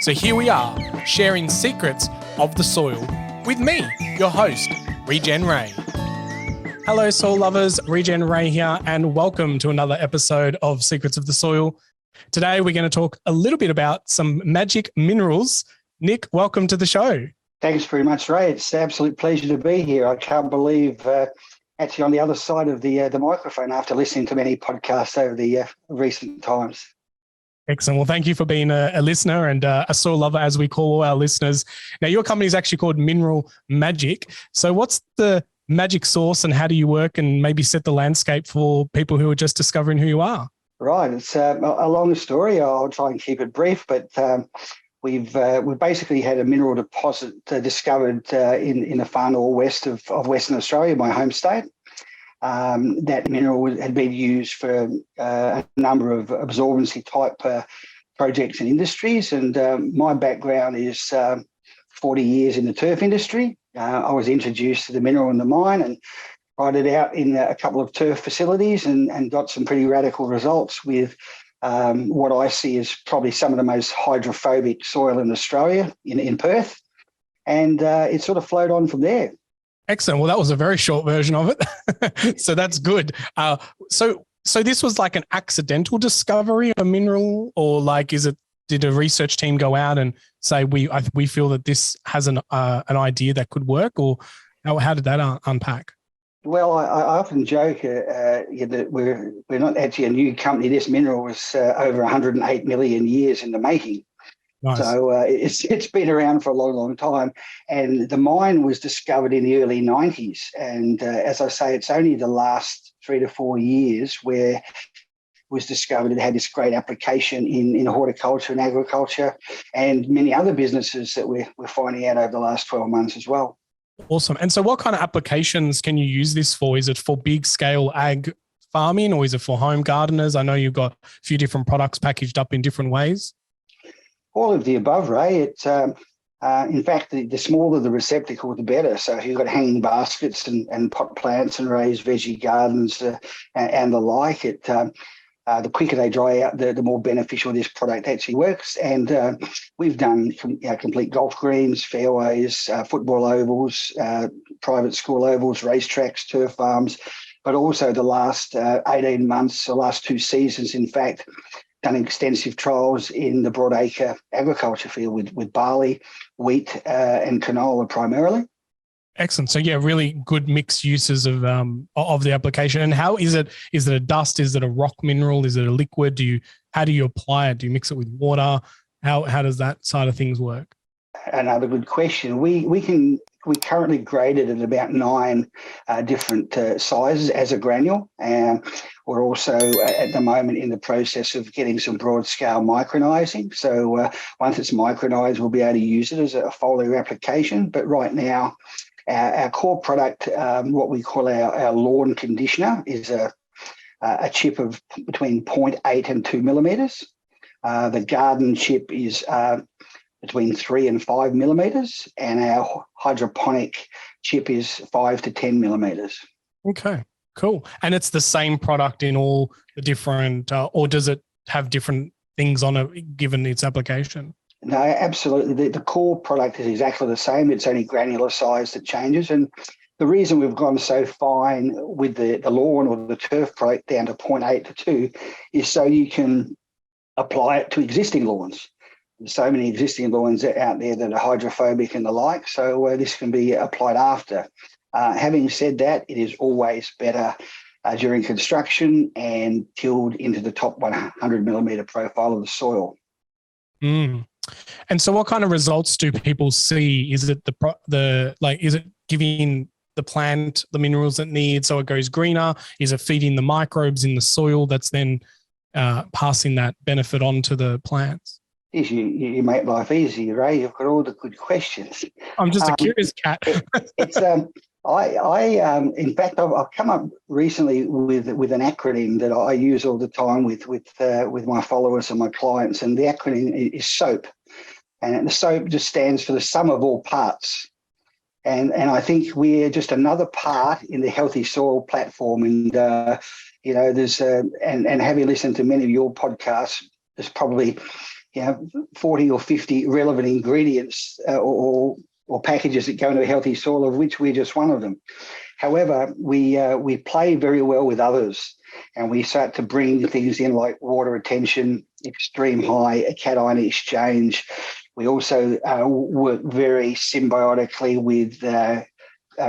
So here we are, sharing secrets of the soil with me, your host, Regen Ray. Hello, soil lovers, Regen Ray here, and welcome to another episode of Secrets of the Soil. Today, we're going to talk a little bit about some magic minerals. Nick, welcome to the show. Thanks very much, Ray. It's an absolute pleasure to be here. I can't believe actually on the other side of the microphone after listening to many podcasts over the recent times. Excellent. Well, thank you for being a listener and a soil lover, as we call all our listeners. Now, your company is actually called Mineral Magic. So what's the magic sauce and how do you work, and maybe set the landscape for people who are just discovering who you are? Right. It's a long story. I'll try and keep it brief, but we've basically had a mineral deposit discovered in the far northwest of Western Australia, my home state. That mineral had been used for a number of absorbency type projects and industries. And my background is 40 years in the turf industry. I was introduced to the mineral in the mine and tried it out in a couple of turf facilities and got some pretty radical results with what I see as probably some of the most hydrophobic soil in Australia in Perth. And it sort of flowed on from there. Excellent. Well, that was a very short version of it. So that's good. So this was like an accidental discovery of a mineral, or like, did a research team go out and say, we feel that this has an idea that could work, or how did that unpack? Well, I often joke that we're not actually a new company. This mineral was over 108 million years in the making. Nice. So it's been around for a long, long time. And the mine was discovered in the early 90s. And as I say, it's only the last 3 to 4 years where it was discovered it had this great application in horticulture and agriculture and many other businesses that we're finding out over the last 12 months as well. Awesome. And so what kind of applications can you use this for? Is it for big scale ag farming, or is it for home gardeners? I know you've got a few different products packaged up in different ways. All of the above, Ray. It's in fact, the smaller the receptacle, the better. So if you've got hanging baskets and pot plants and raised veggie gardens and the like, the quicker they dry out, the more beneficial this product actually works. And we've done complete golf greens, fairways, football ovals, private school ovals, racetracks, turf farms, but also the last 18 months, the last 2 seasons, in fact, done extensive trials in the broadacre agriculture field with barley, wheat, and canola primarily. Excellent. So yeah, really good mixed uses of the application. And how is it? Is it a dust? Is it a rock mineral? Is it a liquid? How do you apply it? Do you mix it with water? How does that side of things work? Another good question. We currently grade it at about 9 different sizes as a granule, and we're also at the moment in the process of getting some broad scale micronizing. So once it's micronized, we'll be able to use it as a foliar application. But right now, our core product, what we call our lawn conditioner, is a chip of between 0.8 and 2 millimeters. The garden chip is between 3 and 5 millimeters, and our hydroponic chip is 5 to 10 millimeters. Okay, cool. And it's the same product in all the different, or does it have different things on it given its application? No, absolutely. The core product is exactly the same. It's only granular size that changes. And the reason we've gone so fine with the lawn or the turf product down to 0.8 to 2 is so you can apply it to existing lawns. There's so many existing lawns out there that are hydrophobic and the like, so this can be applied after. Having said that, it is always better during construction and tilled into the top 100 millimeter profile of the soil. Mm. And so what kind of results do people see? Is it is it giving the plant the minerals it needs so it goes greener? Is it feeding the microbes in the soil that's then passing that benefit on to the plants? Yes, you make life easy, Ray. You've got all the good questions. I'm just a curious cat. It's in fact, I've come up recently with an acronym that I use all the time with my followers and my clients, and the acronym is SOAP, and the SOAP just stands for the sum of all parts. And I think we're just another part in the Healthy Soil platform. And there's and having listened to many of your podcasts, there's probably 40 or 50 relevant ingredients or packages that go into a healthy soil, of which we're just one of them. However, we play very well with others, and we start to bring things in like water retention, extreme high cation exchange. We also work very symbiotically with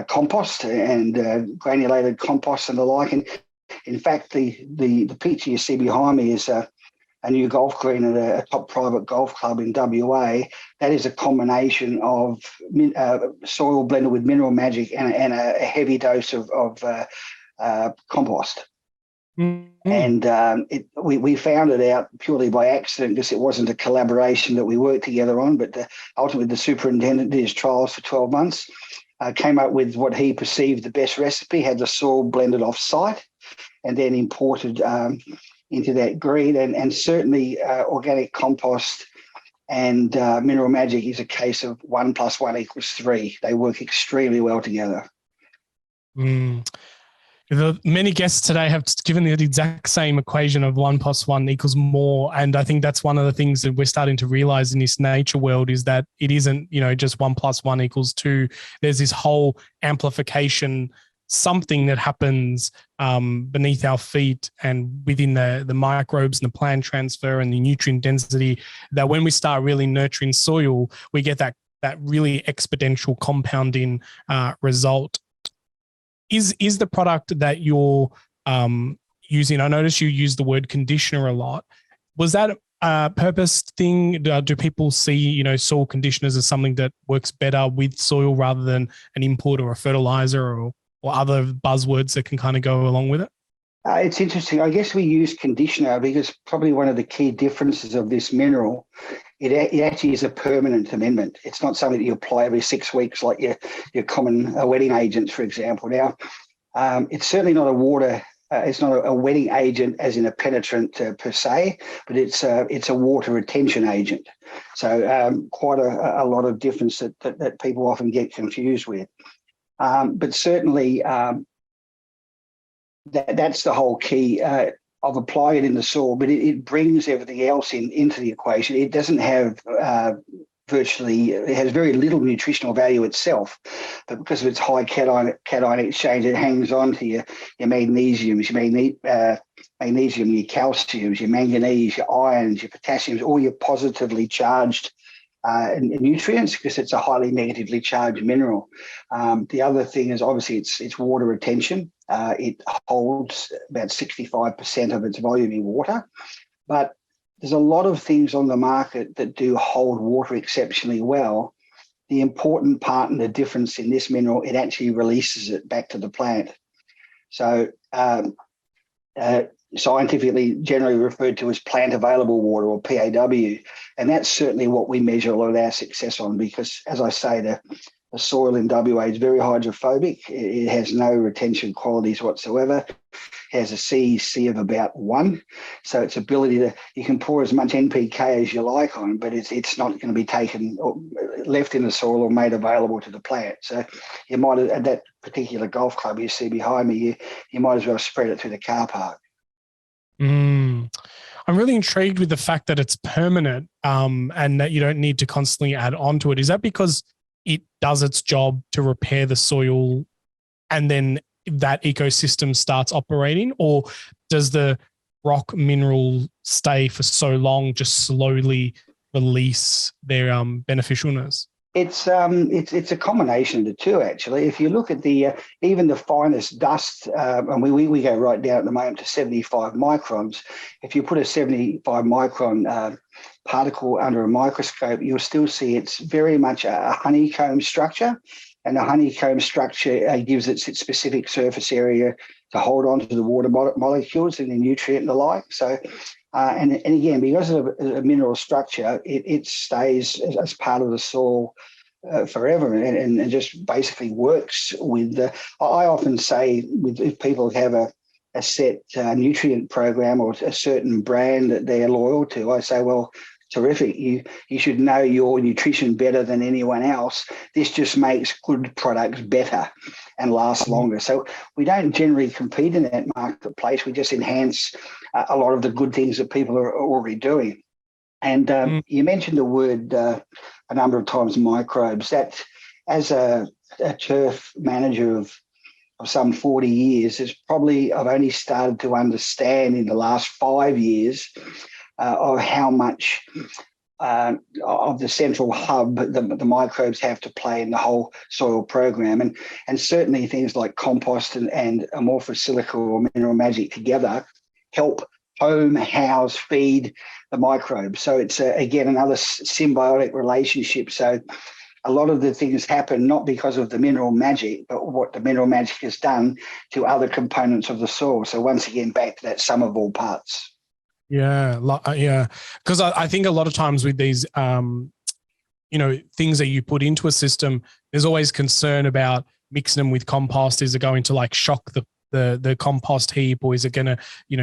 compost and granulated compost and the like. And in fact, the picture you see behind me is a new golf green at a top private golf club in WA. That is a combination of soil blended with Mineral Magic and a heavy dose of compost. Mm-hmm. And we found it out purely by accident, because it wasn't a collaboration that we worked together on, but ultimately the superintendent did his trials for 12 months, came up with what he perceived the best recipe, had the soil blended off site, and then imported into that green. And certainly organic compost and Mineral Magic is a case of 1 + 1 = 3. They work extremely well together. Many guests today have given the exact same equation of 1 + 1 = more. And I think that's one of the things that we're starting to realize in this nature world, is that it isn't, just 1 + 1 = 2. There's this whole amplification, something that happens beneath our feet and within the microbes and the plant transfer and the nutrient density, that when we start really nurturing soil, we get that really exponential compounding result. Is the product that you're using, I noticed you use the word conditioner a lot. Was that a purpose thing? Do people see, soil conditioners as something that works better with soil rather than an input or a fertilizer or other buzzwords that can kind of go along with it? It's interesting. I guess we use conditioner because probably one of the key differences of this mineral, it actually is a permanent amendment. It's not something that you apply every 6 weeks like your common wetting agents, for example. Now, it's certainly not a water. It's not a wetting agent as in a penetrant per se, but it's a water retention agent. So quite a lot of difference that people often get confused with. But certainly that's the whole key of applying it in the soil, but it brings everything else into the equation. It doesn't have it has very little nutritional value itself, but because of its high cation exchange, it hangs on to your magnesiums, your calciums, your manganese, your irons, your potassiums, all your positively charged nutrients, because it's a highly negatively charged mineral. The other thing is obviously it's water retention. It holds about 65% of its volume in water, but there's a lot of things on the market that do hold water exceptionally well. The important part and the difference in this mineral, it actually releases it back to the plant. So scientifically generally referred to as plant available water, or PAW. And that's certainly what we measure a lot of our success on, because as I say, the soil in WA is very hydrophobic. It has no retention qualities whatsoever. It has a CEC of about 1. So its ability you can pour as much NPK as you like on, but it's not going to be taken or left in the soil or made available to the plant. So you might, at that particular golf club you see behind me, you might as well spread it through the car park. I'm really intrigued with the fact that it's permanent and that you don't need to constantly add on to it. Is that because it does its job to repair the soil and then that ecosystem starts operating, or does the rock mineral stay for so long, just slowly release their beneficialness? It's a combination of the two, actually. If you look at even the finest dust, and we go right down at the moment to 75 microns. If you put a 75 micron particle under a microscope, you'll still see it's very much a honeycomb structure, and the honeycomb structure gives it its specific surface area to hold on to the water molecules and the nutrient and the like. So. And again, because of a mineral structure, it stays as part of the soil forever and just basically works with I often say if people have a set nutrient program or a certain brand that they're loyal to, I say, well, terrific. You should know your nutrition better than anyone else. This just makes good products better and last longer. So we don't generally compete in that marketplace. We just enhance a lot of the good things that people are already doing. And you mentioned the word a number of times, microbes. That, as a turf manager of some 40 years, I've only started to understand in the last 5 years of how much of the central hub the microbes have to play in the whole soil program. And certainly things like compost and amorphous silica or mineral magic together help home, house, feed the microbes. So it's, again, another symbiotic relationship. So a lot of the things happen not because of the mineral magic, but what the mineral magic has done to other components of the soil. So once again, back to that sum of all parts. Yeah. Because I think a lot of times with these, things that you put into a system, there's always concern about mixing them with compost. Is it going to like shock the compost heap, or is it going to,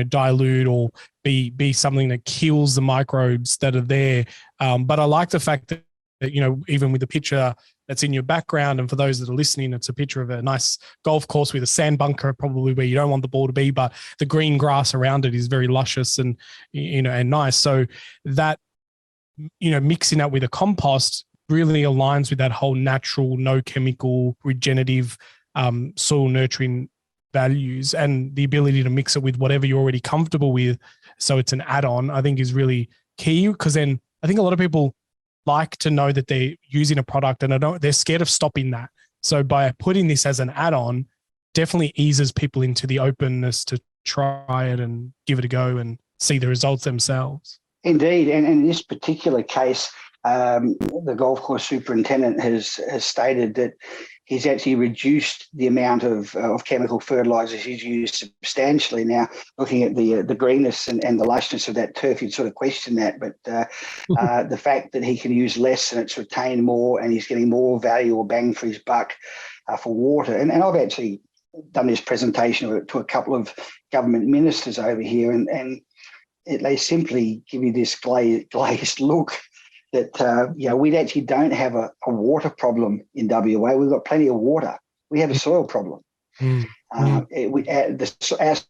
dilute or be something that kills the microbes that are there? But I like the fact that, even with the picture that's in your background, and for those that are listening, it's a picture of a nice golf course with a sand bunker, probably where you don't want the ball to be, but the green grass around it is very luscious and, and nice. So that, mixing that with a compost really aligns with that whole natural, no chemical, regenerative, soil nurturing values, and the ability to mix it with whatever you're already comfortable with. So it's an add-on, I think, is really key, because then I think a lot of people like to know that they're using a product and they're scared of stopping that. So by putting this as an add-on, definitely eases people into the openness to try it and give it a go and see the results themselves. Indeed. And in this particular case, the golf course superintendent has stated that he's actually reduced the amount of chemical fertilizers he's used substantially. Now, looking at the greenness and the lushness of that turf, you'd sort of question that. But the fact that he can use less and it's retained more, and he's getting more value or bang for his buck for water. And I've actually done this presentation to a couple of government ministers over here, and they simply give you this glazed look that, we actually don't have a water problem in WA. We've got plenty of water. We have a soil problem. Our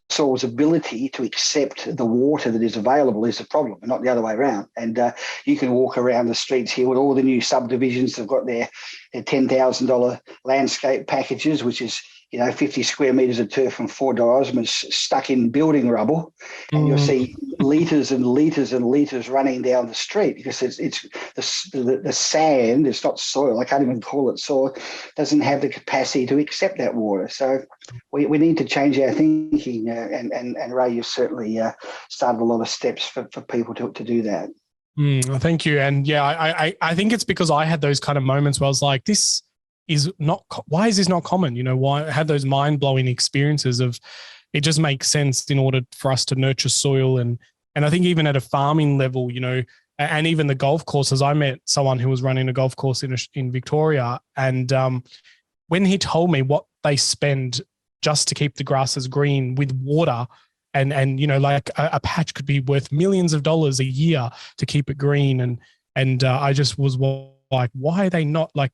soil's ability to accept the water that is available is the problem, not the other way around. And you can walk around the streets here with all the new subdivisions. They've got their $10,000 landscape packages, which is 50 square metres of turf and 4 diosmers stuck in building rubble, and you'll see litres and litres and litres running down the street, because it's the sand. It's not soil. I can't even call it soil. Doesn't have the capacity to accept that water. So we need to change our thinking. And Ray, you've certainly started a lot of steps for people to do that. Thank you. And yeah, I think it's because I had those kind of moments where I was like, why is this not common? Why I had those mind-blowing experiences of, it just makes sense in order for us to nurture soil. And I think even at a farming level, and even the golf courses, I met someone who was running a golf course in Victoria. And when he told me what they spend just to keep the grasses green with water, and like a patch could be worth millions of dollars a year to keep it green. And I just was like, why are they not like,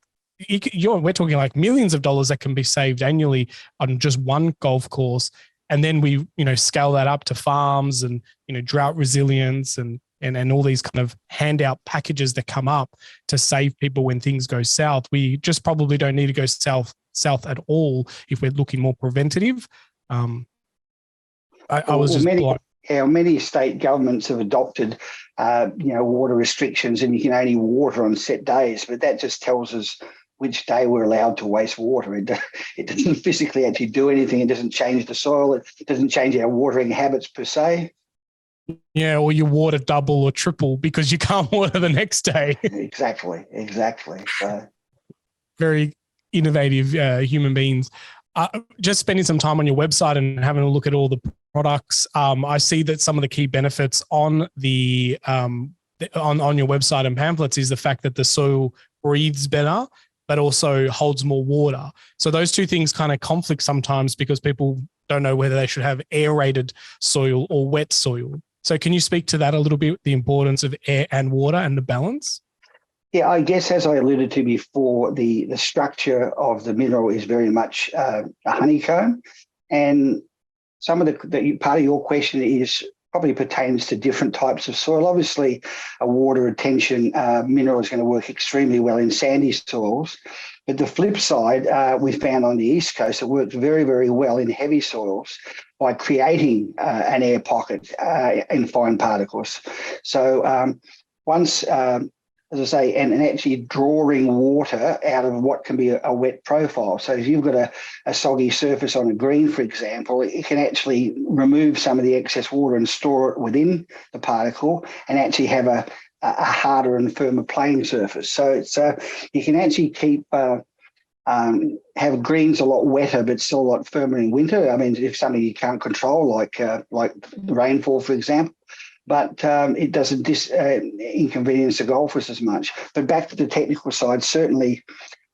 we're talking like millions of dollars that can be saved annually on just one golf course. And then we, scale that up to farms and, drought resilience and all these kind of handout packages that come up to save people when things go south. We just probably don't need to go south at all if we're looking more preventative. Many state governments have adopted, water restrictions, and you can only water on set days, but that just tells us which day we're allowed to waste water. It doesn't physically actually do anything. It doesn't change the soil. It doesn't change our watering habits per se. Yeah, or you water double or triple because you can't water the next day. Exactly. So, very innovative human beings. Just spending some time on your website and having a look at all the products. I see that some of the key benefits on the on your website and pamphlets is the fact that the soil breathes better, but also holds more water. So those two things kind of conflict sometimes because people don't know whether they should have aerated soil or wet soil. So can you speak to that a little bit, the importance of air and water and the balance? Yeah, I guess as I alluded to before, the structure of the mineral is very much a honeycomb. And some of the part of your question is probably pertains to different types of soil. Obviously, a water retention mineral is going to work extremely well in sandy soils. But the flip side, we found on the East Coast, it works very, very well in heavy soils by creating an air pocket in fine particles. So once, as I say, and actually drawing water out of what can be a wet profile. So if you've got a soggy surface on a green, for example, it can actually remove some of the excess water and store it within the particle and actually have a harder and firmer playing surface. So it's you can actually keep have greens a lot wetter, but still a lot firmer in winter. I mean, if something you can't control, like rainfall, for example, but it doesn't inconvenience the golfers as much. But back to the technical side, certainly,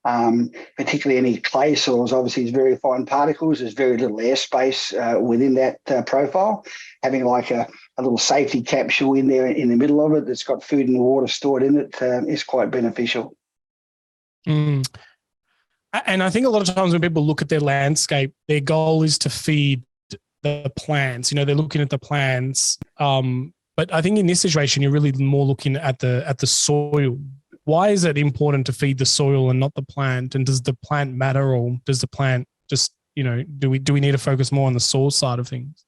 particularly any clay soils, obviously, it's very fine particles. There's very little airspace within that profile. Having like a little safety capsule in there in the middle of it that's got food and water stored in it is quite beneficial. Mm. And I think a lot of times when people look at their landscape, their goal is to feed the plants. They're looking at the plants. But I think in this situation, you're really more looking at the soil. Why is it important to feed the soil and not the plant? And does the plant matter, or does the plant just, do we need to focus more on the soil side of things?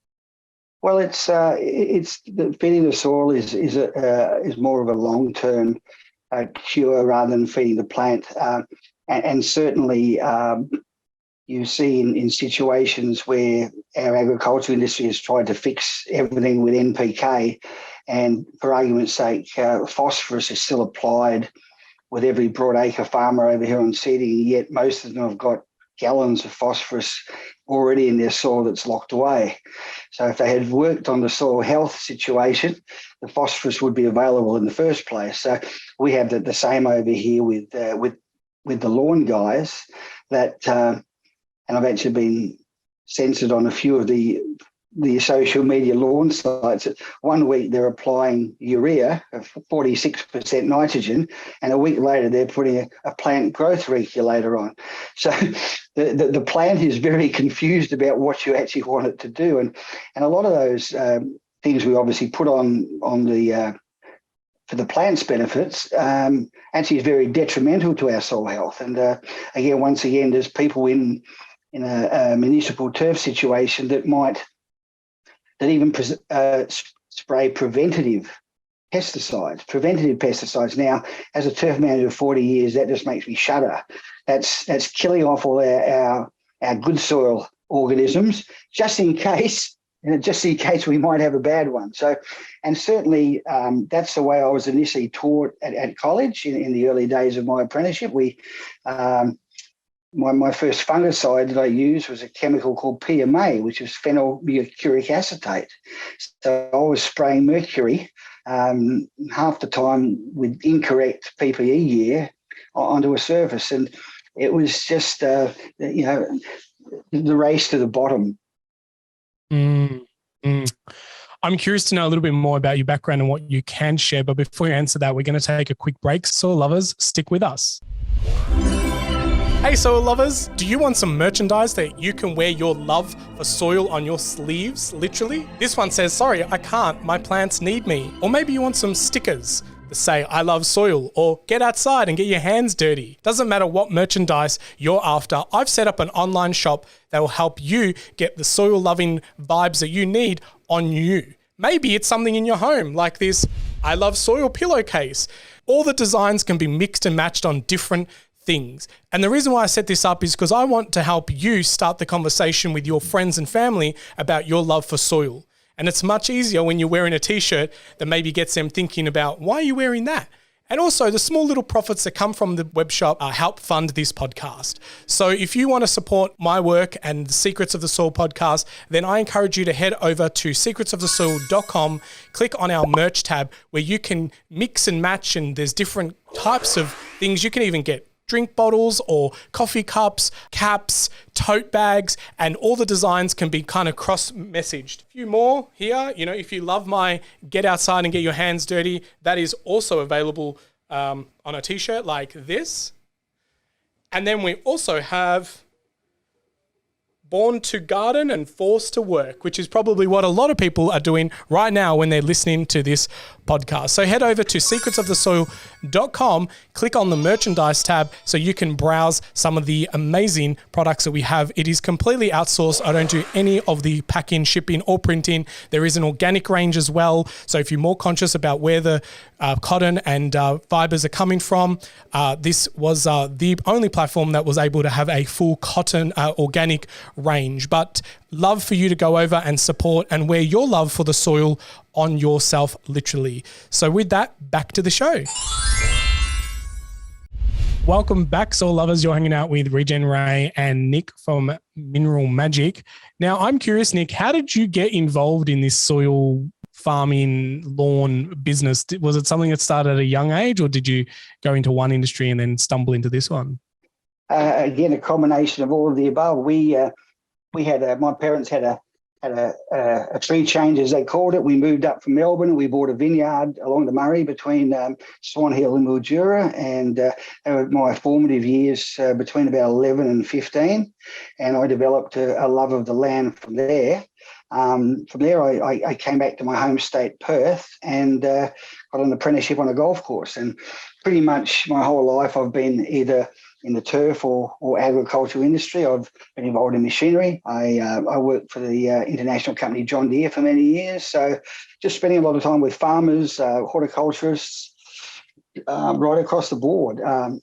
Well, it's feeding the soil is more of a long-term cure rather than feeding the plant. And certainly you see in situations where our agriculture industry has tried to fix everything with NPK, and for argument's sake, phosphorus is still applied with every broadacre farmer over here on seeding, yet most of them have got gallons of phosphorus already in their soil that's locked away. So if they had worked on the soil health situation, the phosphorus would be available in the first place. So we have the same over here with the lawn guys that, and I've actually been censored on a few of the social media lawn sites. 1 week they're applying urea of 46% nitrogen, and a week later they're putting a plant growth regulator on. So the plant is very confused about what you actually want it to do, and a lot of those things we obviously put on the for the plant's benefits actually is very detrimental to our soil health. And once again, there's people in a municipal turf situation that even spray preventative pesticides. Now, as a turf manager of 40 years, that just makes me shudder. That's killing off all our good soil organisms just in case we might have a bad one. So, and certainly that's the way I was initially taught at college in the early days of my apprenticeship. My first fungicide that I used was a chemical called PMA, which is phenylmercuric acetate. So I was spraying mercury half the time with incorrect PPE gear onto a surface, and it was just the race to the bottom. I'm curious to know a little bit more about your background and what you can share, but before you answer that, we're going to take a quick break. Soil lovers, stick with us. Hey soil lovers, do you want some merchandise that you can wear your love for soil on your sleeves, literally? This one says, sorry, I can't, my plants need me. Or maybe you want some stickers that say, I love soil, or get outside and get your hands dirty. Doesn't matter what merchandise you're after, I've set up an online shop that will help you get the soil loving vibes that you need on you. Maybe it's something in your home, like this I love soil pillowcase. All the designs can be mixed and matched on different things. And the reason why I set this up is because I want to help you start the conversation with your friends and family about your love for soil. And it's much easier when you're wearing a t-shirt that maybe gets them thinking about, why are you wearing that? And also the small little profits that come from the web shop help fund this podcast. So if you want to support my work and the Secrets of the Soil podcast, then I encourage you to head over to secretsofthesoil.com, click on our merch tab where you can mix and match, and there's different types of things. You can even get drink bottles or coffee cups, caps, tote bags, and all the designs can be kind of cross-messaged. A few more here, if you love my get outside and get your hands dirty, that is also available on a t-shirt like this. And then we also have born to garden and forced to work, which is probably what a lot of people are doing right now when they're listening to this podcast. So head over to secretsofthesoil.com, click on the merchandise tab so you can browse some of the amazing products that we have. It is completely outsourced. I don't do any of the packing, shipping or printing. There is an organic range as well. So if you're more conscious about where the cotton and fibers are coming from, this was the only platform that was able to have a full cotton organic range. But love for you to go over and support and wear your love for the soil on yourself, literally. So with that, back to the show. Welcome back, soil lovers. You're hanging out with Regen Ray and Nick from Mineral Magic. Now, I'm curious, Nick, how did you get involved in this soil farming lawn business? Was it something that started at a young age, or did you go into one industry and then stumble into this one? Again, a combination of all of the above. We had my parents had a tree change, as they called it. We moved up from Melbourne and we bought a vineyard along the Murray between Swan Hill and Mildura, and they were my formative years between about 11 and 15, and I developed a love of the land from there. From there, I came back to my home state, Perth, and got an apprenticeship on a golf course. And pretty much my whole life I've been either in the turf or agricultural industry. I've been involved in machinery. I worked for the international company John Deere for many years. So just spending a lot of time with farmers, horticulturists, right across the board. And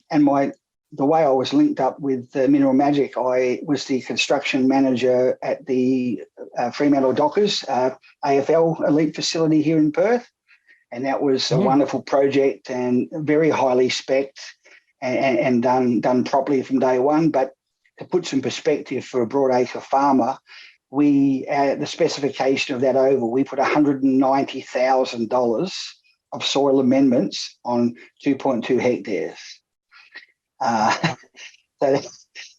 the way I was linked up with Mineral Magic, I was the construction manager at the Fremantle Dockers AFL elite facility here in Perth. And that was a wonderful project and very highly spec'd and done properly from day one. But to put some perspective for a broadacre farmer, the specification of that oval, we put $190,000 of soil amendments on 2.2 hectares. So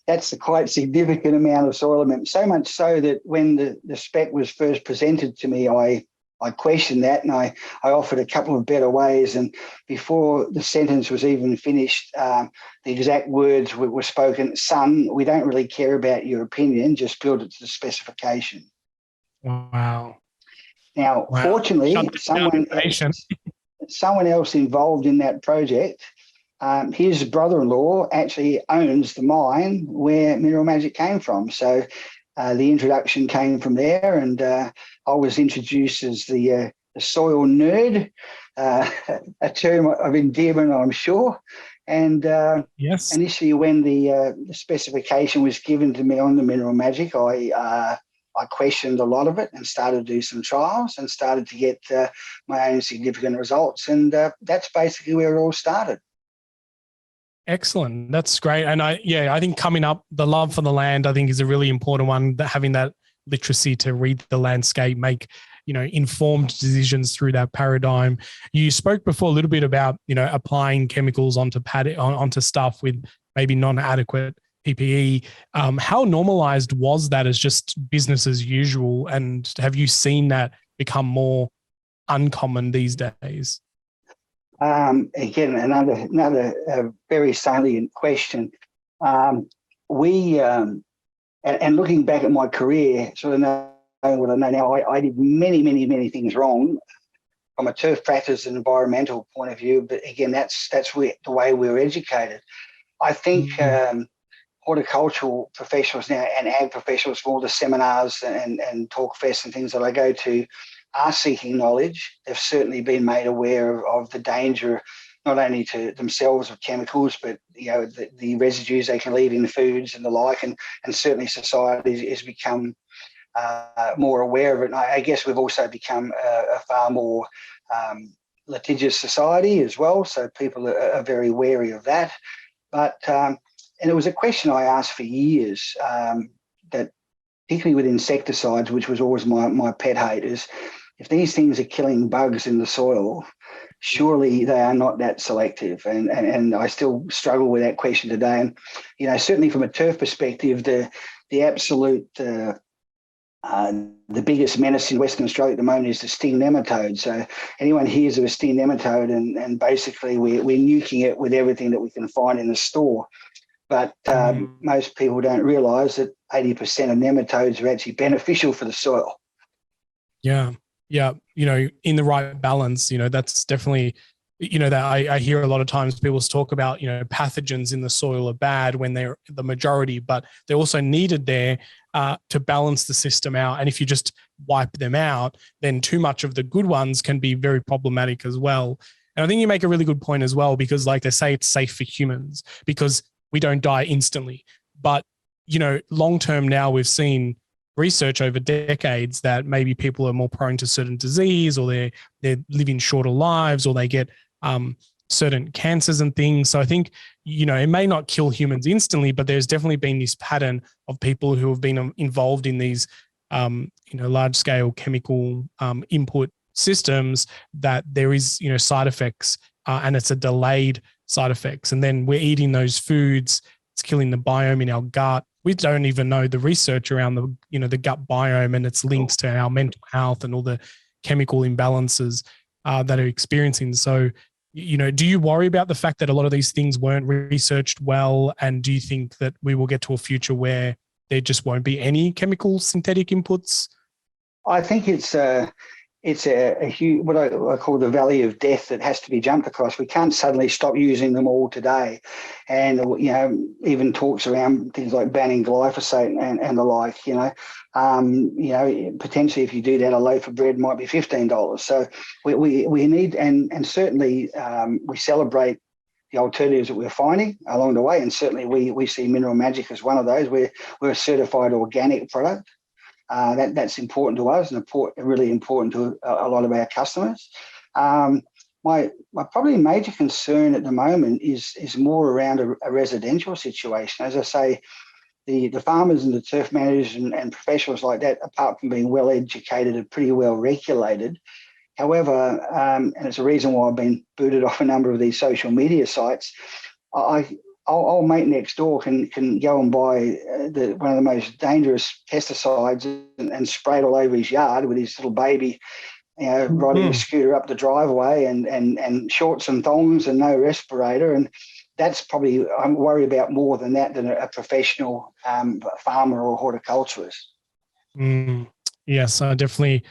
that's a quite significant amount of soil amendment. So much so that when the spec was first presented to me, I questioned that, and I offered a couple of better ways. And before the sentence was even finished, the exact words were spoken: "Son, we don't really care about your opinion, just build it to the specification." Wow. Now, fortunately, someone else involved in that project, his brother-in-law actually owns the mine where Mineral Magic came from. So the introduction came from there, and I was introduced as the soil nerd, a term of endearment, I'm sure. And yes, initially, when the specification was given to me on the Mineral Magic, I questioned a lot of it and started to do some trials and started to get my own significant results. And that's basically where it all started. Excellent. That's great. And I think coming up, the love for the land, I think, is a really important one, that having that literacy to read the landscape, make, informed decisions through that paradigm. You spoke before a little bit about, applying chemicals onto stuff with maybe non-adequate PPE. How normalized was that as just business as usual? And have you seen that become more uncommon these days? Again, another very salient question. And looking back at my career, sort of knowing what I know now, I did many, many, many things wrong from a turf practice and environmental point of view. But again, that's the way we were educated. I think horticultural professionals now and ag professionals from all the seminars and talk fests and things that I go to are seeking knowledge. They've certainly been made aware of the danger, not only to themselves of chemicals, but the residues they can leave in foods and the like. And certainly society has become more aware of it. And I guess we've also become a far more litigious society as well. So people are very wary of that. But and it was a question I asked for years, that particularly with insecticides, which was always my pet hate, is if these things are killing bugs in the soil, surely they are not that selective. And I still struggle with that question today. And, certainly from a turf perspective, the absolute, the biggest menace in Western Australia at the moment is the sting nematode. So anyone hears of a sting nematode and basically we're nuking it with everything that we can find in the store. But most people don't realise that 80% of nematodes are actually beneficial for the soil. Yeah. Yeah. In the right balance, that's definitely, that I hear a lot of times people talk about, pathogens in the soil are bad when they're the majority, but they're also needed there to balance the system out. And if you just wipe them out, then too much of the good ones can be very problematic as well. And I think you make a really good point as well, because like they say, it's safe for humans because we don't die instantly. But, long-term now we've seen research over decades that maybe people are more prone to certain disease, or they're living shorter lives, or they get certain cancers and things. So I think, it may not kill humans instantly, but there's definitely been this pattern of people who have been involved in these, large scale chemical input systems, that there is, side effects, and it's a delayed side effects. And then we're eating those foods. It's killing the biome in our gut. We don't even know the research around the gut biome and its links to our mental health and all the chemical imbalances that are experiencing. So, do you worry about the fact that a lot of these things weren't researched well? And do you think that we will get to a future where there just won't be any chemical synthetic inputs? I think it's a huge, what I call the valley of death that has to be jumped across. We can't suddenly stop using them all today. And, even talks around things like banning glyphosate and the like, potentially if you do that, a loaf of bread might be $15. So we need, and certainly we celebrate the alternatives that we're finding along the way. And certainly we see Mineral Magic as one of those. We're a certified organic product. That's important to us and really important to a lot of our customers. My probably major concern at the moment is more around a residential situation. As I say, the farmers and the turf managers and professionals like that, apart from being well educated, are pretty well regulated. However, and it's a reason why I've been booted off a number of these social media sites, old mate next door can go and buy one of the most dangerous pesticides and spray it all over his yard with his little baby, riding a scooter up the driveway and shorts and thongs and no respirator. And that's probably, I'm worried about more than that than a professional farmer or horticulturist. Yes, I definitely.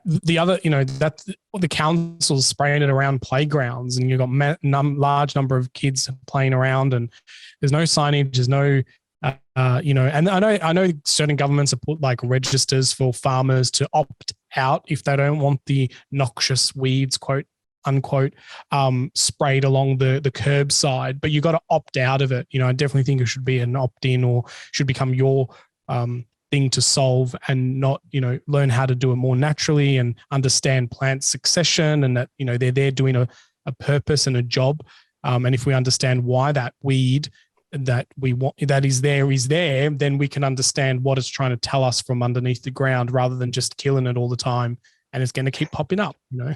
The other, that the council's spraying it around playgrounds, and you've got large number of kids playing around, and there's no signage, there's no, and I know certain governments have put like registers for farmers to opt out if they don't want the noxious weeds, quote unquote, sprayed along the curbside, but you got to opt out of it. I definitely think it should be an opt-in, or should become your thing to solve, and not, learn how to do it more naturally and understand plant succession, and that, they're there doing a purpose and a job. And if we understand why that weed that we want, that is there, then we can understand what it's trying to tell us from underneath the ground, rather than just killing it all the time. And it's going to keep popping up, Yeah,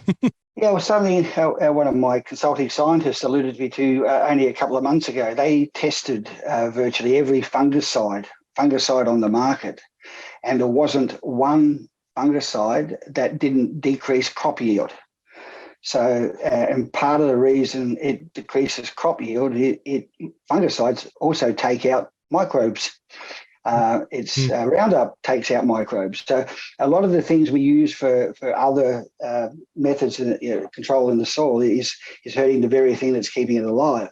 well, something one of my consulting scientists alluded me to only a couple of months ago. They tested virtually every fungicide on the market, and there wasn't one fungicide that didn't decrease crop yield. So, and part of the reason it decreases crop yield, fungicides also take out microbes. Roundup takes out microbes. So a lot of the things we use for other methods of controlling the soil is hurting the very thing that's keeping it alive.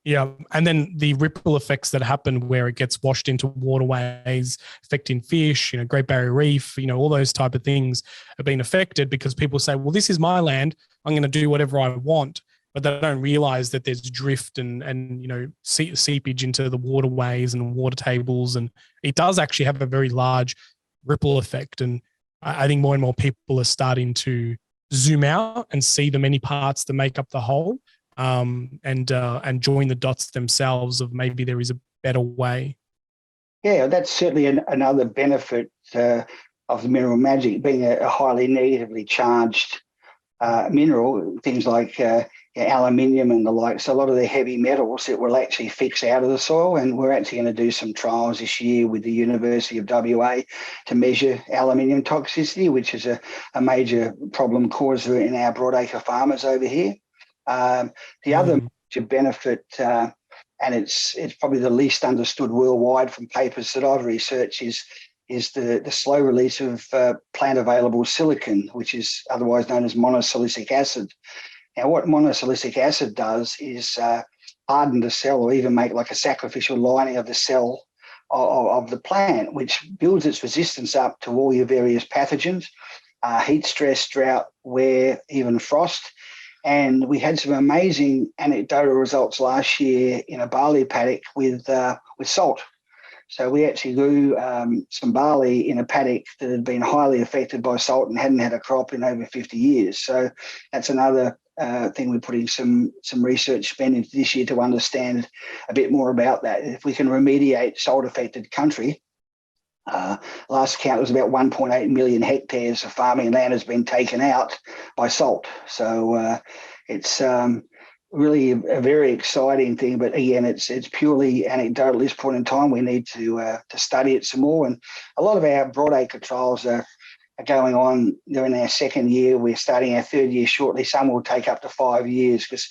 Yeah. And then the ripple effects that happen where it gets washed into waterways, affecting fish, Great Barrier Reef, all those type of things have been affected, because people say, well, this is my land, I'm going to do whatever I want. But they don't realize that there's drift and seepage into the waterways and water tables. And it does actually have a very large ripple effect. And I think more and more people are starting to zoom out and see the many parts that make up the whole. And join the dots themselves of maybe there is a better way. Yeah, that's certainly another benefit of the Mineral Magic, being a highly negatively charged mineral, things like aluminium and the like. So a lot of the heavy metals that will actually fix out of the soil, and we're actually going to do some trials this year with the University of WA to measure aluminium toxicity, which is a major problem causer in our broadacre farmers over here. The other major benefit and it's probably the least understood worldwide from papers that I've researched, is the slow release of plant available silicon, which is otherwise known as monosilicic acid. Now, what monosilicic acid does is harden the cell, or even make like a sacrificial lining of the cell of the plant, which builds its resistance up to all your various pathogens, heat, stress, drought, wear, even frost. And we had some amazing anecdotal results last year in a barley paddock with salt. So we actually grew some barley in a paddock that had been highly affected by salt and hadn't had a crop in over 50 years. So that's another thing we're putting some research spend into this year to understand a bit more about that. If we can remediate salt-affected country, last count was about 1.8 million hectares of farming land has been taken out by salt. So it's really a very exciting thing, but again, it's purely anecdotal at this point in time. We need to study it some more, and a lot of our broadacre trials are going on. They're in our second year. We're starting our third year shortly. Some will take up to 5 years because,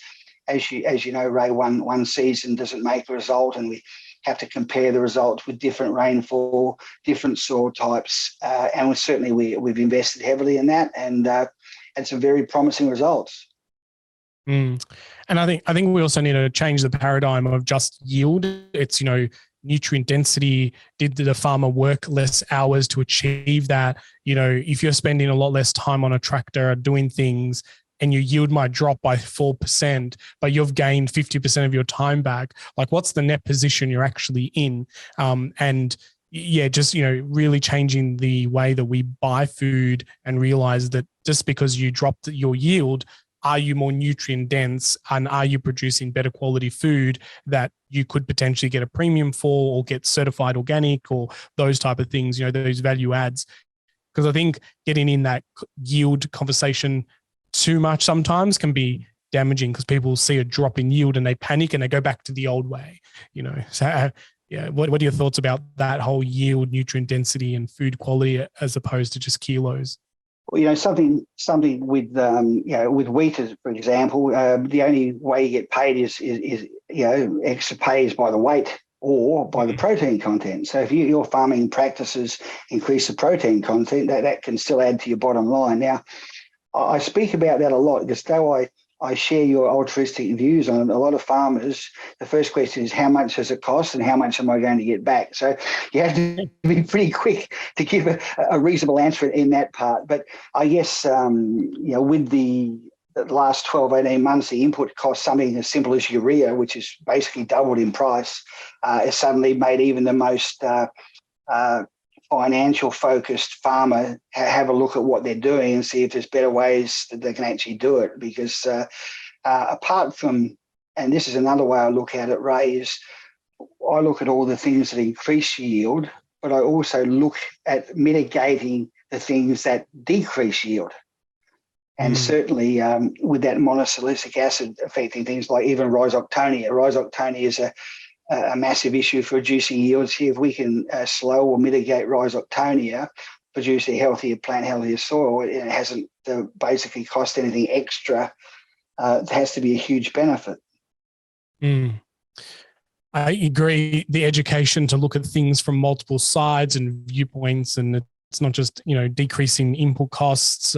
as you know, Ray, one season doesn't make a result, and we have to compare the results with different rainfall, different soil types, and we've invested heavily in that, and had some very promising results. And I think we also need to change the paradigm of just yield. It's, nutrient density. Did the farmer work less hours to achieve that? If you're spending a lot less time on a tractor doing things and your yield might drop by 4%, but you've gained 50% of your time back, like what's the net position you're actually in? And yeah, just, really changing the way that we buy food and realize that just because you dropped your yield, are you more nutrient dense, and are you producing better quality food that you could potentially get a premium for or get certified organic or those type of things, those value adds? Because I think getting in that yield conversation too much sometimes can be damaging, because people see a drop in yield and they panic and they go back to the old way, So yeah, what are your thoughts about that whole yield, nutrient density and food quality as opposed to just kilos? Well, something with with wheat, for example, the only way you get paid is extra pay is by the weight or by the protein content. So if your farming practices increase the protein content, that can still add to your bottom line. Now, I speak about that a lot because though I share your altruistic views on it, a lot of farmers, the first question is how much does it cost and how much am I going to get back? So you have to be pretty quick to give a reasonable answer in that part. But I guess, with the last 12, 18 months, the input cost, something as simple as urea, which is basically doubled in price, has suddenly made even the most financial focused farmer have a look at what they're doing and see if there's better ways that they can actually do it. Because apart from, and this is another way I look at it, Ray, is I look at all the things that increase yield, but I also look at mitigating the things that decrease yield. And certainly with that monosilicic acid affecting things like even rhizoctonia. Rhizoctonia is a massive issue for reducing yields here. If we can slow or mitigate rhizoctonia, produce a healthier plant, healthier soil, it hasn't basically cost anything extra. It has to be a huge benefit. I agree. The education to look at things from multiple sides and viewpoints, and it's not just, decreasing input costs,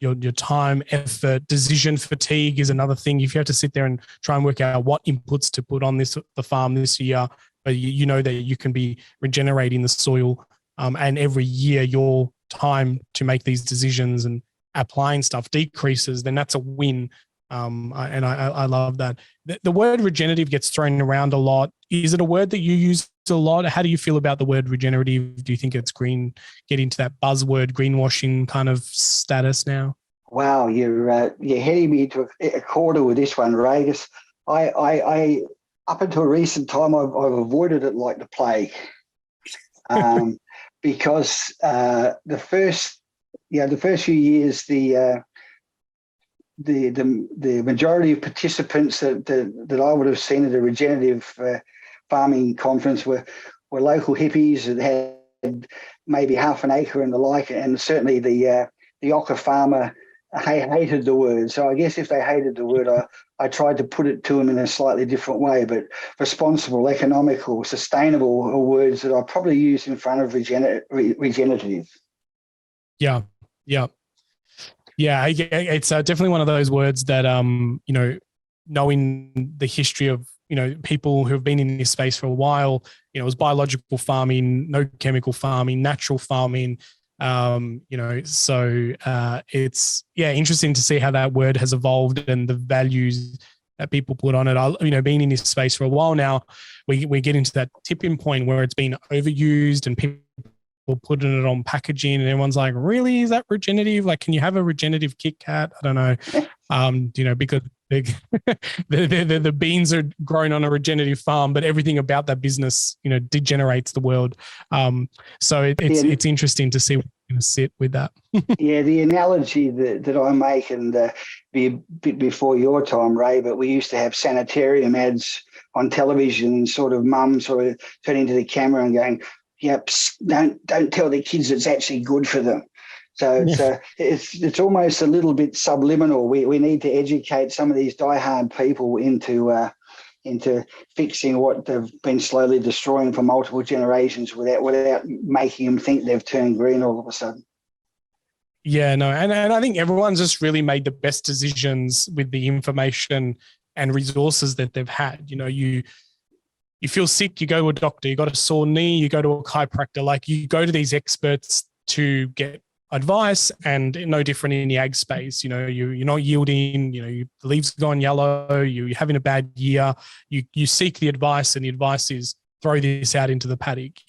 your time, effort, decision fatigue is another thing. If you have to sit there and try and work out what inputs to put on the farm this year, but you know that you can be regenerating the soil, and every year your time to make these decisions and applying stuff decreases, then that's a win. I love that. The word regenerative gets thrown around a lot. Is it a word that you use a lot? How do you feel about the word regenerative? Do you think it's getting to that buzzword greenwashing kind of status now? Wow, you're heading me into a corner with this one, Ray. I up until recent time, I've avoided it like the plague, because the first few years, the majority of participants that I would have seen at a regenerative farming conference were local hippies that had maybe half an acre and the like, and certainly the Ocker farmer hated the word. So I guess if they hated the word, I tried to put it to them in a slightly different way. But responsible, economical, sustainable are words that I probably use in front of regenerative. Yeah, yeah, yeah. It's definitely one of those words that knowing the history of people who have been in this space for a while, it was biological farming, no chemical farming, natural farming. So it's interesting to see how that word has evolved and the values that people put on it. Being in this space for a while now, we get into that tipping point where it's been overused and people putting it on packaging and everyone's like, really, is that regenerative? Like, can you have a regenerative Kit Kat? I don't know. Because the beans are grown on a regenerative farm, but everything about that business, degenerates the world. So it's interesting to see where we're going to sit with that. Yeah, the analogy that I make, and be a bit before your time, Ray, but we used to have sanitarium ads on television, sort of mum sort of turning to the camera and going, "Yep, don't tell the kids it's actually good for them." So it's almost a little bit subliminal. We need to educate some of these diehard people into fixing what they've been slowly destroying for multiple generations without making them think they've turned green all of a sudden. Yeah, no, and I think everyone's just really made the best decisions with the information and resources that they've had. You feel sick, you go to a doctor. You got a sore knee, you go to a chiropractor. Like, you go to these experts to get advice, and no different in the ag space. You're not yielding, the leaves gone yellow, you're having a bad year, you seek the advice, and the advice is throw this out into the paddock,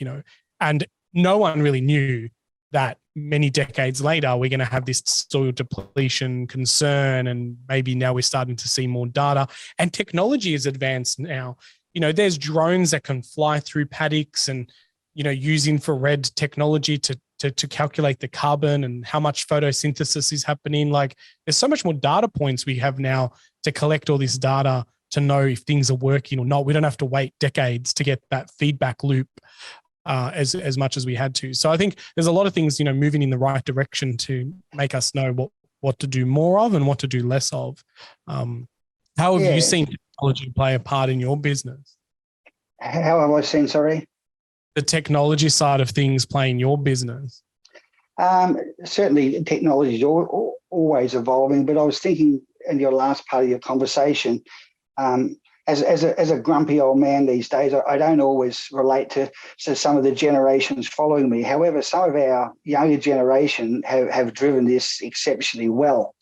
and no one really knew that many decades later we're going to have this soil depletion concern, and maybe now we're starting to see more data, and technology is advanced now. There's drones that can fly through paddocks and use infrared technology to calculate the carbon and how much photosynthesis is happening. Like, there's so much more data points we have now to collect all this data to know if things are working or not. We don't have to wait decades to get that feedback loop as much as we had to. So I think there's a lot of things, moving in the right direction to make us know what to do more of and what to do less of. How have you seen technology play a part in your business? How have I seen, sorry? The technology side of things play in your business? Certainly technology is always evolving, but I was thinking in your last part of your conversation, as a grumpy old man these days, I don't always relate to some of the generations following me. However, some of our younger generation have driven this exceptionally well.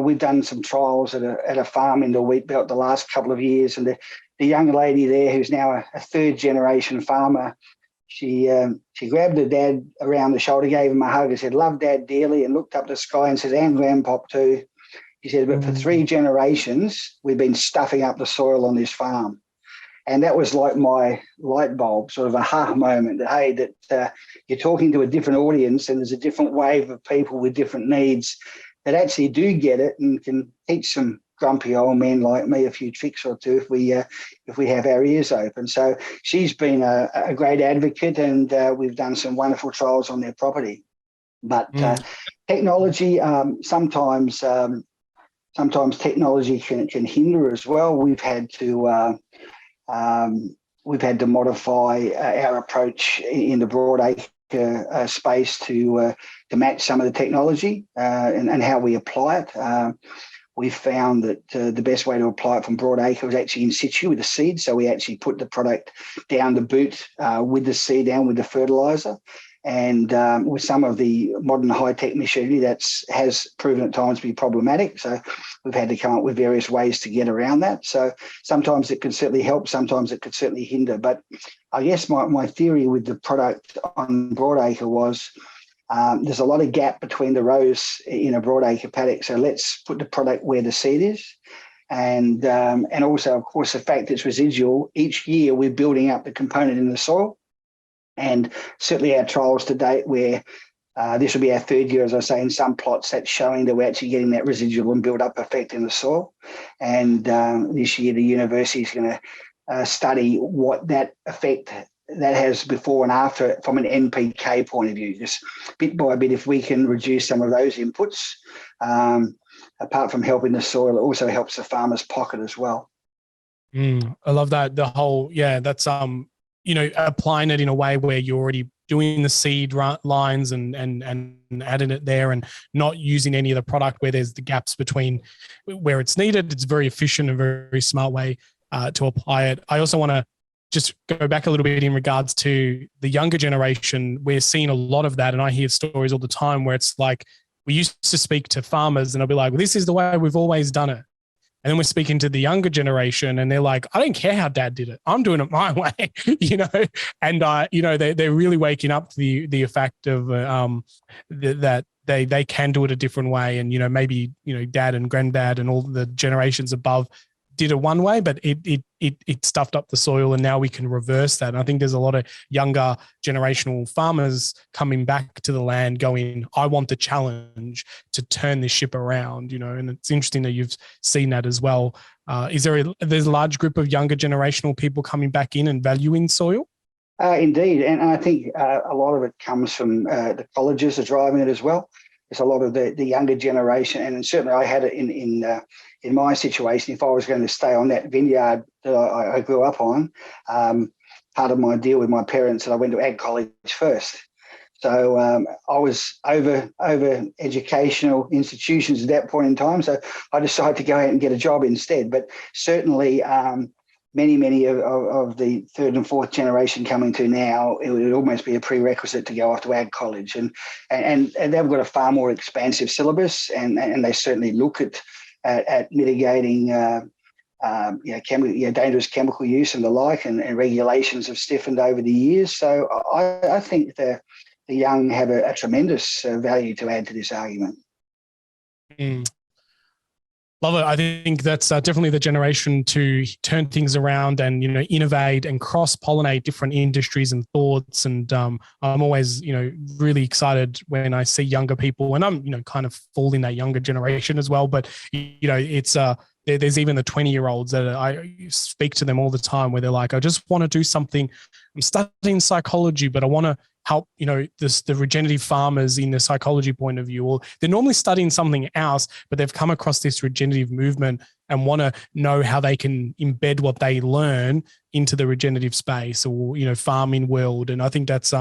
We've done some trials at a farm in the wheat belt the last couple of years, and the young lady there, who's now a third generation farmer, she grabbed her dad around the shoulder, gave him a hug, and said, "Love Dad dearly," and looked up the sky and said, "And Grandpop too." She said, "But for 3 generations, we've been stuffing up the soil on this farm." And that was like my light bulb, sort of a ha moment that, hey, that you're talking to a different audience, and there's a different wave of people with different needs that actually do get it and can teach some grumpy old men like me a few tricks or two if we have our ears open. So she's been a great advocate, and we've done some wonderful trials on their property. But technology, sometimes technology can hinder as well. We've had to modify our approach in the broadacre space to match some of the technology and how we apply it. We found that the best way to apply it from broadacre was actually in situ with the seed. So we actually put the product down the boot with the seed, down with the fertilizer. And with some of the modern high-tech machinery, has proven at times to be problematic. So we've had to come up with various ways to get around that. So sometimes it can certainly help, sometimes it could certainly hinder. But I guess my theory with the product on broadacre was there's a lot of gap between the rows in a broadacre paddock. So let's put the product where the seed is. And also, of course, the fact it's residual, each year we're building up the component in the soil. And certainly our trials to date, where this will be our 3rd year, as I say, in some plots, that's showing that we're actually getting that residual and build-up effect in the soil. And this year the university is going to study what that effect that has before and after from an NPK point of view. Just bit by bit, if we can reduce some of those inputs, apart from helping the soil, it also helps the farmer's pocket as well. I love that. The whole, that's, applying it in a way where you're already doing the seed lines and adding it there and not using any of the product where there's the gaps between where it's needed. It's very efficient and very smart way to apply it. I also want to just go back a little bit in regards to the younger generation. We're seeing a lot of that. And I hear stories all the time where it's like, we used to speak to farmers and I'll be like, well, this is the way we've always done it. And then we're speaking to the younger generation and they're like, I don't care how dad did it. I'm doing it my way, and, they're really waking up to the fact of that they can do it a different way. And, maybe, dad and granddad and all the generations above did it one way, but it stuffed up the soil, and now we can reverse that. And I think there's a lot of younger generational farmers coming back to the land going, I want the challenge to turn this ship around, and it's interesting that you've seen that as well. There's a large group of younger generational people coming back in and valuing soil? Indeed. And I think a lot of it comes from the colleges are driving it as well. There's a lot of the younger generation, and certainly I had it in my situation. If I was going to stay on that vineyard that I grew up on, part of my deal with my parents that I went to ag college first. So I was over educational institutions at that point in time. So I decided to go out and get a job instead. But certainly many of the third and fourth generation coming to now, it would almost be a prerequisite to go off to ag college. And they've got a far more expansive syllabus, and they certainly look at mitigating dangerous chemical use and the like, and regulations have stiffened over the years. So I think the young have a tremendous value to add to this argument. Love it. I think that's definitely the generation to turn things around and, innovate and cross-pollinate different industries and thoughts. And I'm always, really excited when I see younger people, and I'm, kind of fall in that younger generation as well. But, it's there's even the 20-year-olds that I speak to them all the time where they're like, I just want to do something. I'm studying psychology, but I want to help, the regenerative farmers in the psychology point of view, or they're normally studying something else, but they've come across this regenerative movement and want to know how they can embed what they learn into the regenerative space or, farming world. And I think that's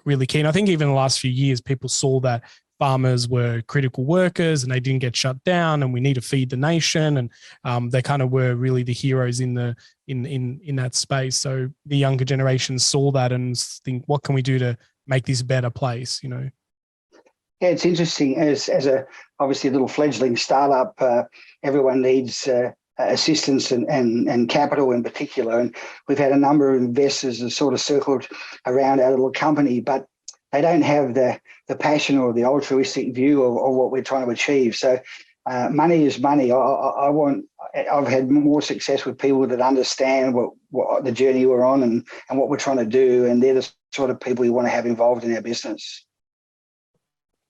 really key. And I think even in the last few years, people saw that farmers were critical workers and they didn't get shut down, and we need to feed the nation. And they kind of were really the heroes in that space. So the younger generation saw that and think, what can we do to make this a better place? Yeah, it's interesting. As obviously a little fledgling startup, everyone needs assistance and capital in particular. And we've had a number of investors that sort of circled around our little company, but they don't have the passion or the altruistic view of what we're trying to achieve. So money is money. I've had more success with people that understand what the journey we're on and what we're trying to do, and they're the sort of people you want to have involved in our business.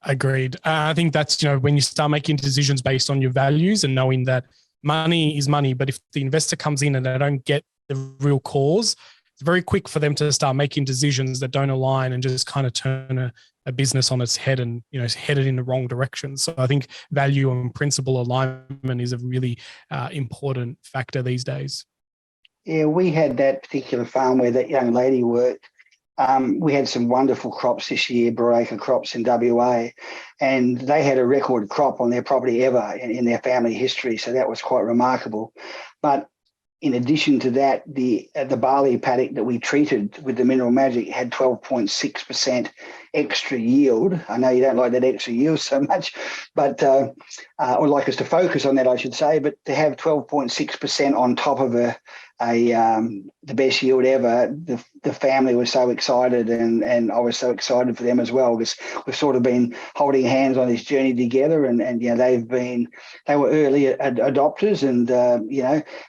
Agreed. I think that's, when you start making decisions based on your values and knowing that money is money, but if the investor comes in and they don't get the real cause, it's very quick for them to start making decisions that don't align and just kind of turn a business on its head and, headed in the wrong direction. So I think value and principle alignment is a really important factor these days. Yeah, we had that particular farm where that young lady worked. We had some wonderful crops this year, Baracre crops in WA, and they had a record crop on their property ever in their family history. So that was quite remarkable. But in addition to that, the barley paddock that we treated with the Mineral Magic had 12.6% extra yield. I know you don't like that extra yield so much, but or like us to focus on that, I should say. But to have 12.6% on top of the best yield ever, the family was so excited, and I was so excited for them as well, because we've sort of been holding hands on this journey together, and they were early adopters, and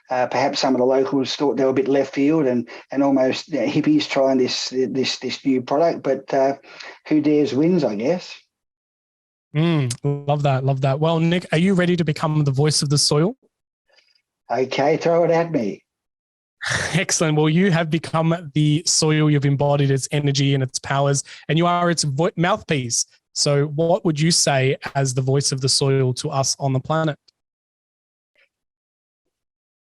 perhaps some of the locals thought they were a bit left field and almost hippies trying this new product, but who dares wins, I guess. Love that. Well, Nick, are you ready to become the voice of the soil? Okay, throw it at me. Excellent. Well, you have become the soil. You've embodied its energy and its powers, and you are its mouthpiece. So what would you say as the voice of the soil to us on the planet?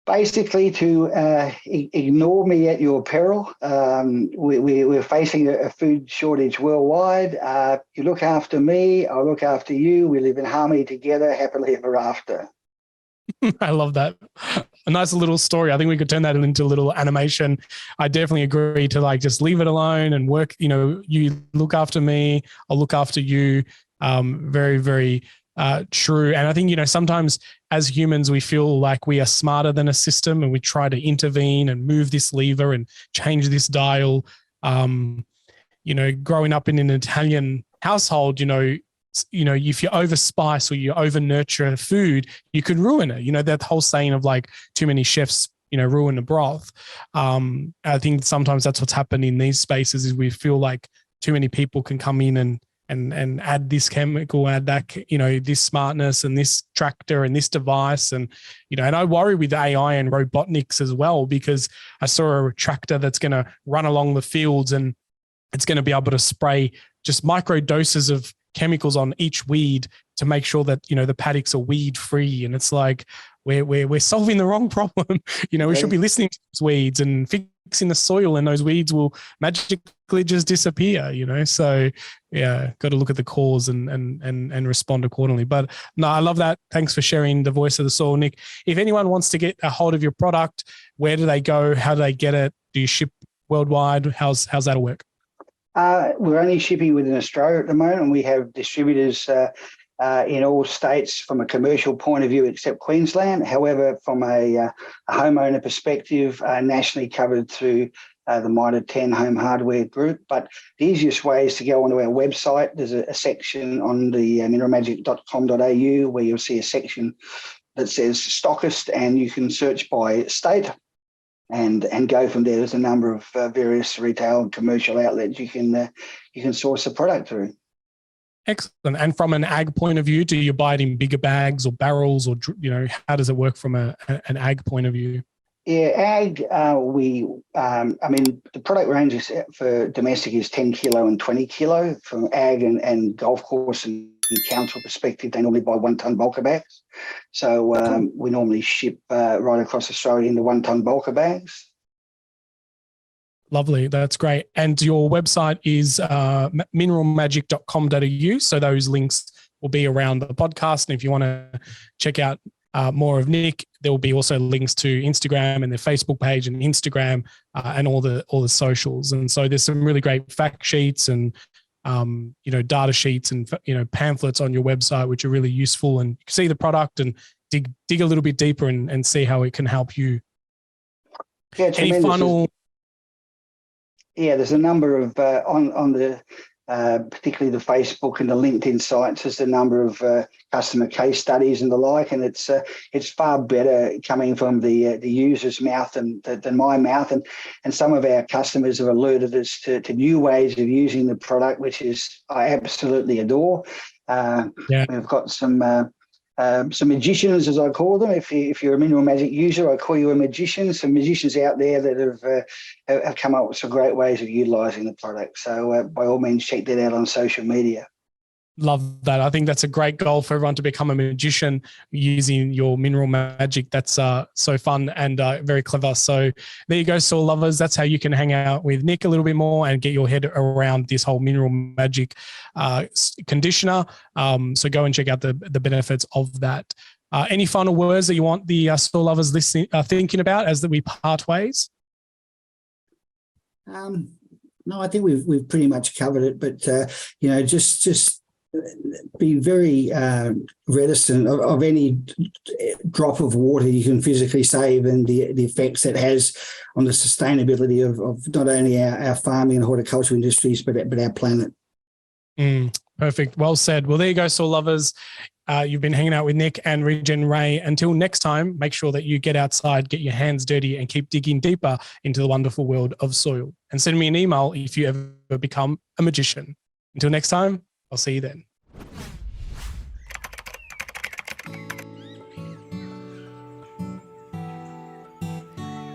Basically, to ignore me at your peril. We're facing a food shortage worldwide. You look after me, I look after you. We live in harmony together, happily ever after. I love that. A nice little story. I think we could turn that into a little animation. I definitely agree to like just leave it alone and work. You look after me, I'll look after you. Very, very true. And I think, sometimes as humans, we feel like we are smarter than a system and we try to intervene and move this lever and change this dial. Growing up in an Italian household, if you overspice or you over nurture food, you could ruin it. That whole saying of like too many chefs, ruin the broth. I think sometimes that's what's happened in these spaces is we feel like too many people can come in and add this chemical, add that, this smartness and this tractor and this device. And I worry with AI and robotics as well, because I saw a tractor that's going to run along the fields and it's going to be able to spray just micro doses of chemicals on each weed to make sure that, the paddocks are weed free. And it's like, we're solving the wrong problem. We should be listening to those weeds and fixing the soil, and those weeds will magically just disappear, So yeah, got to look at the cause and respond accordingly. But no, I love that. Thanks for sharing the voice of the soil, Nick. If anyone wants to get a hold of your product, where do they go? How do they get it? Do you ship worldwide? How's that work? We're only shipping within Australia at the moment, and we have distributors in all states from a commercial point of view, except Queensland. However, from a homeowner perspective, nationally covered through the Mitre 10 Home Hardware Group. But the easiest way is to go onto our website. There's a section on the mineralmagic.com.au where you'll see a section that says stockist, and you can search by state and go from there. There's a number of various retail and commercial outlets you can source the product through. Excellent. And from an ag point of view, do you buy it in bigger bags or barrels, or how does it work from an ag point of view? Yeah, ag, the product range is for domestic is 10 kilo and 20 kilo. From ag and golf course and council perspective, they normally buy 1 ton bulker bags. So we normally ship right across Australia in the 1 ton bulker bags. Lovely. That's great. And your website is mineralmagic.com.au. So those links will be around the podcast. And if you want to check out more of Nick, there will be also links to Instagram and their Facebook page and Instagram and all the socials. And so there's some really great fact sheets and data sheets and pamphlets on your website, which are really useful, and you can see the product and dig a little bit deeper and see how it can help you. Yeah, any final? Yeah, there's a number of on the particularly the Facebook and the LinkedIn sites. There's a number of customer case studies and the like, and it's far better coming from the user's mouth than my mouth. And some of our customers have alerted us to new ways of using the product, which I absolutely adore. We've got some magicians, as I call them. If you're a Mineral Magic user, I call you a magician. Some magicians out there that have come up with some great ways of utilising the product. So by all means, check that out on social media. Love that. I think that's a great goal for everyone to become a magician using your Mineral Magic. That's so fun and very clever. So there you go, soil lovers. That's how you can hang out with Nick a little bit more and get your head around this whole Mineral Magic conditioner. So go and check out the benefits of that. Any final words that you want the soil lovers listening thinking about as we part ways? No, I think we've pretty much covered it. But just be very reticent of any drop of water you can physically save, and the effects it has on the sustainability of not only our farming and horticultural industries, but our planet. Perfect. Well said. Well, there you go, soil lovers. You've been hanging out with Nick and Regen Ray. Until next time, make sure that you get outside, get your hands dirty, and keep digging deeper into the wonderful world of soil. And send me an email if you ever become a magician. Until next time, I'll see you then.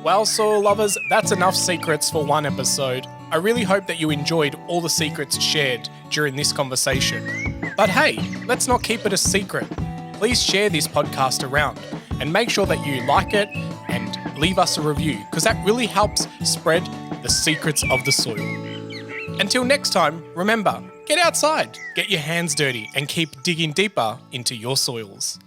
Well, soil lovers, that's enough secrets for one episode. I really hope that you enjoyed all the secrets shared during this conversation. But hey, let's not keep it a secret. Please share this podcast around and make sure that you like it and leave us a review, because that really helps spread the secrets of the soil. Until next time, remember, get outside, get your hands dirty, and keep digging deeper into your soils.